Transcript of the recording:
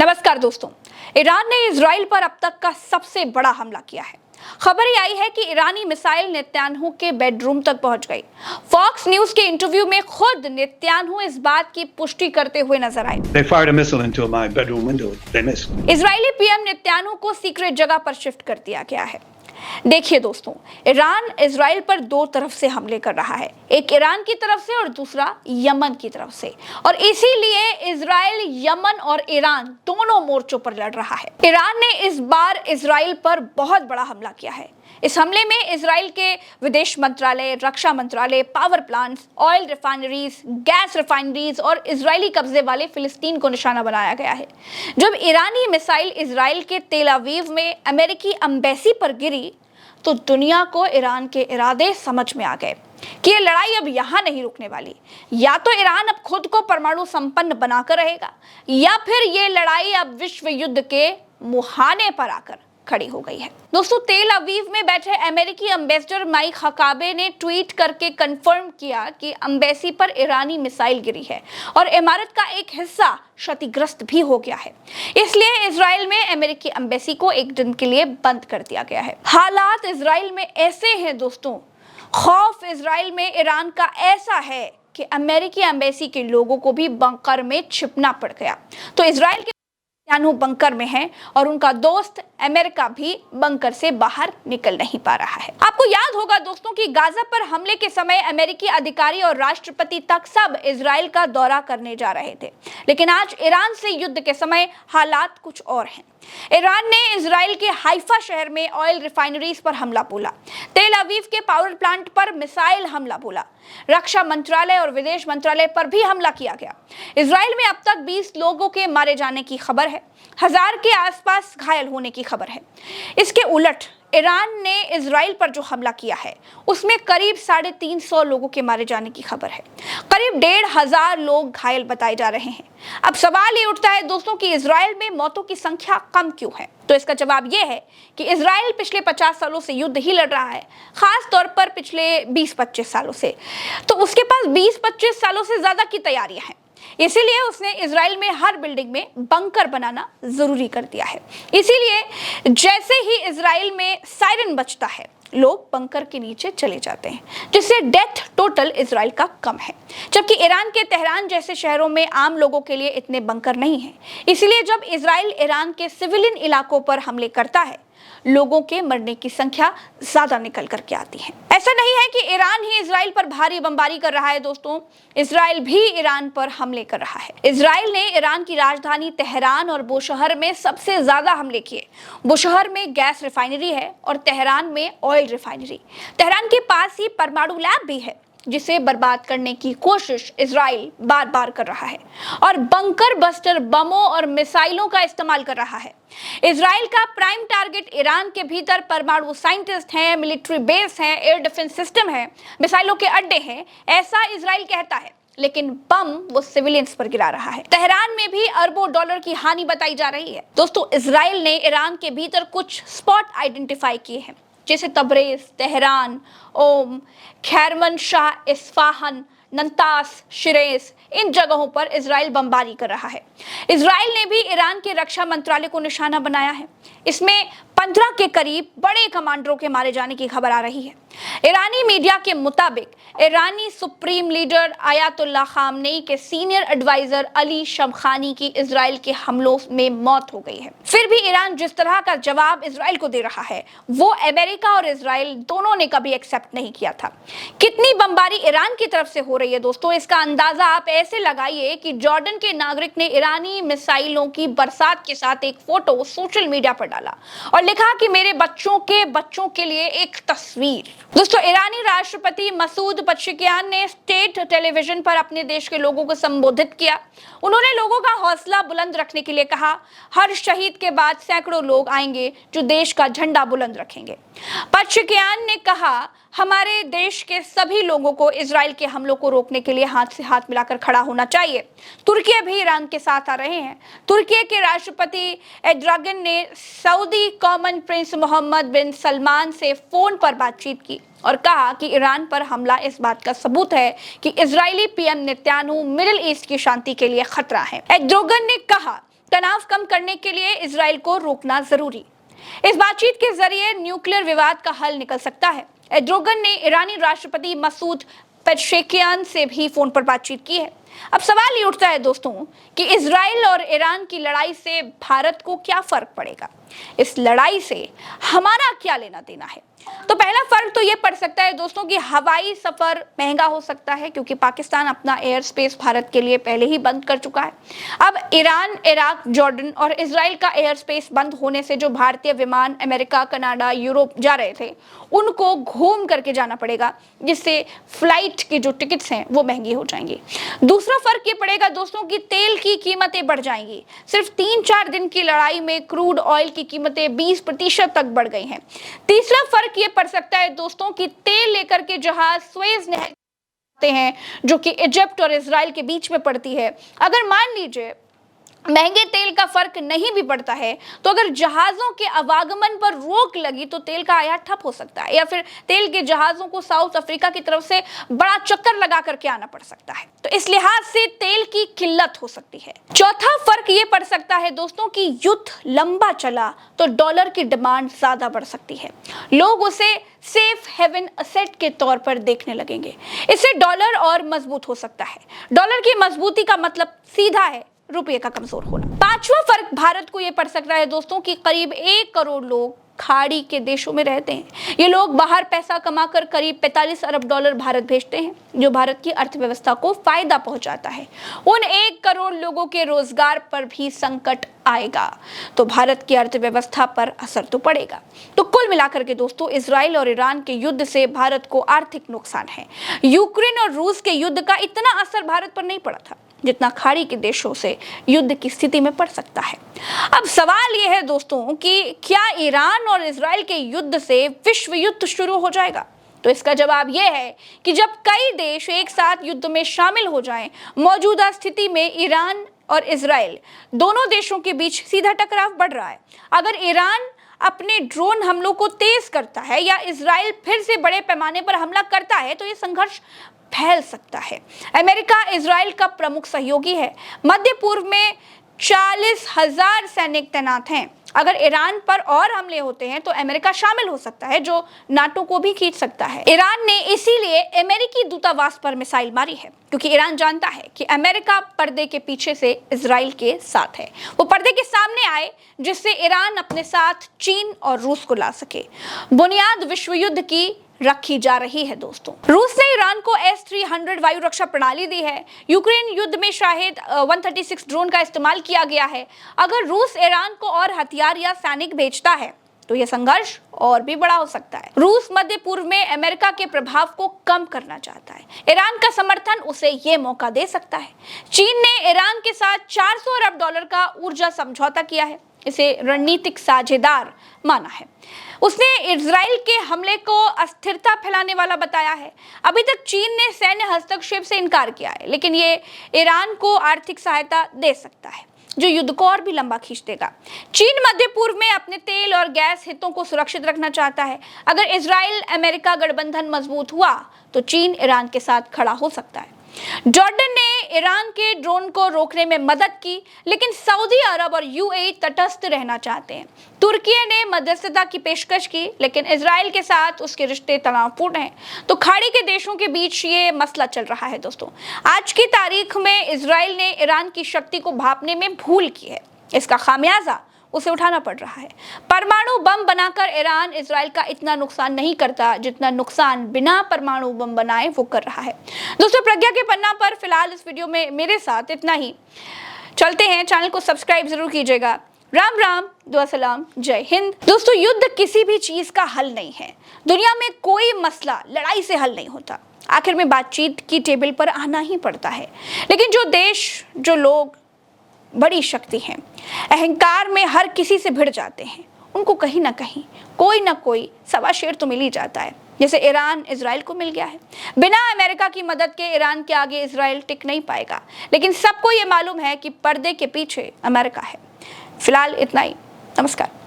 नमस्कार दोस्तों। ईरान ने इजराइल पर अब तक का सबसे बड़ा हमला किया है। खबर ये आई है कि ईरानी मिसाइल नेतन्याहू के बेडरूम तक पहुंच गई। फॉक्स न्यूज के इंटरव्यू में खुद नेतन्याहू इस बात की पुष्टि करते हुए नजर आए। इजरायली पीएम नेतन्याहू को सीक्रेट जगह पर शिफ्ट कर दिया गया है। देखिए दोस्तों, ईरान इजराइल पर दो तरफ से हमले कर रहा है, एक ईरान की तरफ से और दूसरा यमन की तरफ से, और इसीलिए इजराइल यमन और ईरान दोनों मोर्चों पर लड़ रहा है। ईरान ने इस बार इजराइल पर बहुत बड़ा हमला किया है। इस हमले में इजराइल के विदेश मंत्रालय, रक्षा मंत्रालय, power plants, oil refineries, gas refineries और इजरायली कब्जे वाले फिलिस्तीन को निशाना बनाया गया है। जब ईरानी मिसाइल इजराइल के तेल अवीव में अमेरिकी एम्बेसी पर गिरी तो दुनिया को ईरान के इरादे समझ में आ गए कि ये लड़ाई अब यहाँ नहीं रुकने वाली। या तो ईरान अब खुद को परमाणु संपन्न बनाकर रहेगा, या फिर ये लड़ाई अब विश्व युद्ध के मुहाने पर आकर खड़ी हो गई है। दोस्तों, तेल अवीव में बैठे अमेरिकी एम्बेसडर माइक हकाबे ने ट्वीट करके कंफर्म किया कि एम्बेसी पर ईरानी मिसाइल गिरी है और इमारत का एक हिस्सा क्षतिग्रस्त भी हो गया है। इसलिए इजराइल में अमेरिकी एम्बेसी को एक दिन के लिए बंद कर दिया गया है। हालात इजराइल में ऐसे हैं दोस्तों, खौफ इजराइल में ईरान का ऐसा है कि अमेरिकी एम्बेसी के लोगों को भी बंकर में छिपना पड़ गया। तो इजराइल के नेतन्याहू बंकर में है और उनका दोस्त अमेरिका भी बंकर से बाहर निकल नहीं पा रहा है। आपको याद होगा दोस्तों कि गाजा पर हमले के समय अमेरिकी अधिकारी और राष्ट्रपति तक सब इजराइल का दौरा करने जा रहे थे, लेकिन आज ईरान से युद्ध के समय हालात कुछ और हैं। ईरान ने इजराइल के हाइफा शहर में ऑयल रिफाइनरीज पर हमला बोला, तेल अवीव के पावर प्लांट पर मिसाइल हमला बोला, रक्षा मंत्रालय और विदेश मंत्रालय पर भी हमला किया गया। इजराइल में अब तक 20 लोगों के मारे जाने की खबर है, 1000 के आसपास घायल होने की खबर है। इसके उलट ईरान ने इजराइल पर जो हमला किया है उसमें करीब 350 लोगों के मारे जाने की खबर है, करीब 1500 लोग घायल बताए जा रहे हैं। अब सवाल ये उठता है दोस्तों कि इजराइल में मौतों की संख्या कम क्यों है? तो इसका जवाब ये है कि इजराइल पिछले 50 सालों से युद्ध ही लड़ रहा है, खास तौर पर पिछले 20-25 सालों से। तो उसके पास 20-25 सालों से ज्यादा की तैयारियां हैं, इसीलिए उसने इजराइल में हर बिल्डिंग में बंकर बनाना जरूरी कर दिया है। इसीलिए जैसे ही इजराइल में सायरन बजता है, लोग बंकर के नीचे चले जाते हैं, जिससे डेथ टोटल इजराइल का कम है। जबकि ईरान के तेहरान जैसे शहरों में आम लोगों के लिए इतने बंकर नहीं हैं। इसीलिए जब इजराइल ईरान के सिविलियन इलाकों पर हमले करता है, लोगों के मरने की संख्या ज्यादा निकल करके आती है। ऐसा नहीं है कि ईरान ही इजराइल पर भारी बमबारी कर रहा है दोस्तों, इजराइल भी ईरान पर हमले कर रहा है। इजराइल ने ईरान की राजधानी तेहरान और बुशहर में सबसे ज्यादा हमले किए। बुशहर में गैस रिफाइनरी है और तेहरान में ऑयल रिफाइनरी। तेहरान के पास ही परमाणु लैब भी है, जिसे बर्बाद करने की कोशिश इजराइल बार बार कर रहा है और बंकर बस्टर बमों और मिसाइलों का इस्तेमाल कर रहा है। इजराइल का प्राइम टारगेट ईरान के भीतर परमाणु साइंटिस्ट हैं, मिलिट्री बेस हैं, एयर डिफेंस सिस्टम है, मिसाइलों के अड्डे हैं, ऐसा इजराइल कहता है, लेकिन बम वो सिविलियंस पर गिरा रहा है। तेहरान में भी अरबों डॉलर की हानि बताई जा रही है। दोस्तों, इजराइल ने ईरान के भीतर कुछ स्पॉट आइडेंटिफाई किए हैं, जैसे तबरेज, तेहरान, ओम, खैरमन शाह, इस्फाहान, नंतास, शिरेस। इन जगहों पर इजराइल बमबारी कर रहा है। इजराइल ने भी ईरान के रक्षा मंत्रालय को निशाना बनाया है। इसमें 15 के करीब बड़े कमांडरों के मारे जाने की खबर आ रही है। ईरानी मीडिया के मुताबिक ईरानी सुप्रीम लीडर आयतुल्लाह खामनेई के सीनियर एडवाइजर अली शमखानी की इजराइल के हमलों में मौत हो गई है। फिर भी ईरान जिस तरह का जवाब इजराइल को दे रहा है, वो अमेरिका और इजराइल दोनों ने कभी एक्सेप्ट नहीं किया था। कितनी बमबारी ईरान की तरफ से हो रही है दोस्तों, इसका अंदाजा आप ऐसे लगाइए कि जॉर्डन के नागरिक ने ईरानी मिसाइलों की बरसात के साथ एक फोटो सोशल मीडिया पर डाला और लिखा कि मेरे बच्चों के लिए एक तस्वीर। दोस्तों, ईरानी राष्ट्रपति मसूद पज़ेश्कियान ने स्टेट टेलीविजन पर अपने देश के लोगों को संबोधित किया। उन्होंने लोगों का हौसला बुलंद रखने के लिए कहा, हर शहीद के बाद सैकड़ों लोग आएंगे जो देश का झंडा बुलंद रखेंगे। पज़ेश्कियान ने कहा, हमारे देश के सभी लोगों को इजराइल के हमलों को रोकने के लिए हाथ से हाथ मिलाकर खड़ा होना चाहिए। तुर्की भी ईरान के साथ आ रहे हैं। तुर्की के राष्ट्रपति एर्दोगन ने सऊदी कॉमन प्रिंस मोहम्मद बिन सलमान से फोन पर बातचीत की और कहा कि ईरान पर हमला इस बात का सबूत है कि Israeli PM Netanyahu middle east की शांति के लिए खतरा है। एर्दोगन ने कहा, तनाव कम करने के लिए इजराइल को रोकना जरूरी। इस बातचीत के जरिए न्यूक्लियर विवाद का हल निकल सकता है। एर्दोगन ने ईरानी राष्ट्रपति मसूद पेजेश्कियान से भी फोन पर बातचीत की है। अब सवाल ये उठता है दोस्तों कि इजराइल और ईरान की लड़ाई से भारत को क्या फर्क पड़ेगा, इस लड़ाई से हमारा क्या लेना देना है। तो पहला फर्क तो ये पड़ सकता है दोस्तों कि हवाई सफर महंगा हो सकता है, क्योंकि पाकिस्तान अपना एयर स्पेस भारत के लिए पहले ही बंद कर चुका है। अब ईरान, इराक, जॉर्डन और इजराइल का एयर स्पेस बंद होने से जो भारतीय विमान अमेरिका, कनाडा, यूरोप जा रहे थे उनको घूम करके जाना पड़ेगा, जिससे फ्लाइट की जो टिकट्स हैं वो महंगी हो जाएंगी। दूसरा फर्क ये पड़ेगा दोस्तों कि तेल की कीमतें बढ़ जाएंगी। सिर्फ 3-4 दिन की लड़ाई में क्रूड ऑयल की कीमतें 20% तक बढ़ गई हैं। तीसरा फर्क ये पड़ सकता है दोस्तों कि तेल लेकर के जहाज स्वेज नहर हैं, जो कि इजिप्ट और इजराइल के बीच में पड़ती है। अगर मान लीजिए महंगे तेल का फर्क नहीं भी पड़ता है, तो अगर जहाजों के आवागमन पर रोक लगी तो तेल का आयात ठप हो सकता है, या फिर तेल के जहाजों को साउथ अफ्रीका की तरफ से बड़ा चक्कर लगा करके आना पड़ सकता है। तो इस लिहाज से तेल की किल्लत हो सकती है। चौथा फर्क ये पड़ सकता है दोस्तों कि युद्ध लंबा चला तो डॉलर की डिमांड ज्यादा बढ़ सकती है। लोग उसे सेफ हेवन असेट के तौर पर देखने लगेंगे। इससे डॉलर और मजबूत हो सकता है। डॉलर की मजबूती का मतलब सीधा है रुपये का कमजोर होना। पांचवा फर्क भारत को यह पड़ सकता है दोस्तों कि करीब 1 करोड़ लोग खाड़ी के देशों में रहते हैं। ये लोग बाहर पैसा कमाकर करीब 45 अरब डॉलर भारत भेजते हैं, जो भारत की अर्थव्यवस्था को फायदा पहुंचाता है। उन 1 करोड़ लोगों के रोजगार पर भी संकट आएगा तो भारत की अर्थव्यवस्था पर असर तो पड़ेगा। तो कुल मिलाकर के दोस्तों, इजराइल और ईरान के युद्ध से भारत को आर्थिक नुकसान है। यूक्रेन और रूस के युद्ध का इतना असर भारत पर नहीं पड़ा था जितना खाड़ी के देशों से युद्ध की स्थिति में पड़ सकता है। अब सवाल यह है दोस्तों कि क्या ईरान और इजराइल के युद्ध से विश्व युद्ध शुरू हो जाएगा? तो इसका जवाब यह है कि जब कई देश एक साथ युद्ध में शामिल हो जाएं, मौजूदा स्थिति में ईरान और इजराइल दोनों देशों के बीच सीधा टकराव बढ़ रहा है। अगर ईरान अपने ड्रोन हमलों को तेज करता है या इजराइल फिर से बड़े पैमाने पर हमला करता है तो ये संघर्ष फैल सकता है। अमेरिका इजराइल का प्रमुख सहयोगी है। मध्य पूर्व में 40,000 सैनिक तैनात हैं। अगर ईरान पर और हमले होते हैं तो अमेरिका शामिल हो सकता है, जो नाटो को भी खींच सकता है। ईरान ने इसीलिए अमेरिकी दूतावास पर मिसाइल मारी है, क्योंकि ईरान जानता है कि अमेरिका पर्दे के पीछे से इजराइल के साथ है। वो पर्दे के सामने आए जिससे ईरान अपने साथ चीन और रूस को ला सके। बुनियाद विश्व युद्ध की रखी जा रही है दोस्तों। रूस ने ईरान को S-300 वायु रक्षा प्रणाली दी है। यूक्रेन युद्ध में शायद 136 ड्रोन का इस्तेमाल किया गया है। अगर रूस ईरान को और हथियार या सैनिक भेजता है तो यह संघर्ष और भी बड़ा हो सकता है। रूस मध्य पूर्व में अमेरिका के प्रभाव को कम करना चाहता है। ईरान का समर्थन उसे ये मौका दे सकता है। चीन ने ईरान के साथ 400 अरब डॉलर का ऊर्जा समझौता किया है। इसे रणनीतिक साझेदार माना है। उसने इजराइल के हमले को अस्थिरता फैलाने वाला बताया है। अभी तक चीन ने सैन्य हस्तक्षेप से इनकार किया है, लेकिन ये ईरान को आर्थिक सहायता दे सकता है, जो युद्ध को और भी लंबा खींच देगा। चीन मध्य पूर्व में अपने तेल और गैस हितों को सुरक्षित रखना चाहता है। अगर इजराइल अमेरिका गठबंधन मजबूत हुआ तो चीन ईरान के साथ खड़ा हो सकता है। जॉर्डन ने ईरान के ड्रोन को रोकने में मदद की, लेकिन सऊदी अरब और यूएई तटस्थ रहना चाहते हैं। तुर्की ने मध्यस्थता की पेशकश की, लेकिन इजराइल के साथ उसके रिश्ते तनावपूर्ण हैं। तो खाड़ी के देशों के बीच ये मसला चल रहा है दोस्तों। आज की तारीख में इजराइल ने ईरान की शक्ति को भांपने में भूल की है। इसका खामियाजा उसे उठाना पड़ रहा है। परमाणु बम बनाकर ईरान इजराइल का इतना नुकसान नहीं करता जितना नुकसान बिना परमाणु बम बनाए वो कर रहा है। दोस्तों, प्रज्ञा के पन्ना पर फिलहाल इस वीडियो में मेरे साथ इतना ही। चलते हैं, चैनल को सब्सक्राइब जरूर कीजिएगा। राम राम, दुआ सलाम, जय हिंद। दोस्तों, युद्ध किसी भी चीज का हल नहीं है। दुनिया में कोई मसला लड़ाई से हल नहीं होता। आखिर में बातचीत की टेबल पर आना ही पड़ता है। लेकिन जो देश, जो लोग बड़ी शक्ति हैं, अहंकार में हर किसी से भिड़ जाते हैं, उनको कहीं ना कहीं कोई ना कोई सवा शेर तो मिल ही जाता है। जैसे ईरान इजराइल को मिल गया है। बिना अमेरिका की मदद के ईरान के आगे इजराइल टिक नहीं पाएगा। लेकिन सबको ये मालूम है कि पर्दे के पीछे अमेरिका है। फिलहाल इतना ही। नमस्कार।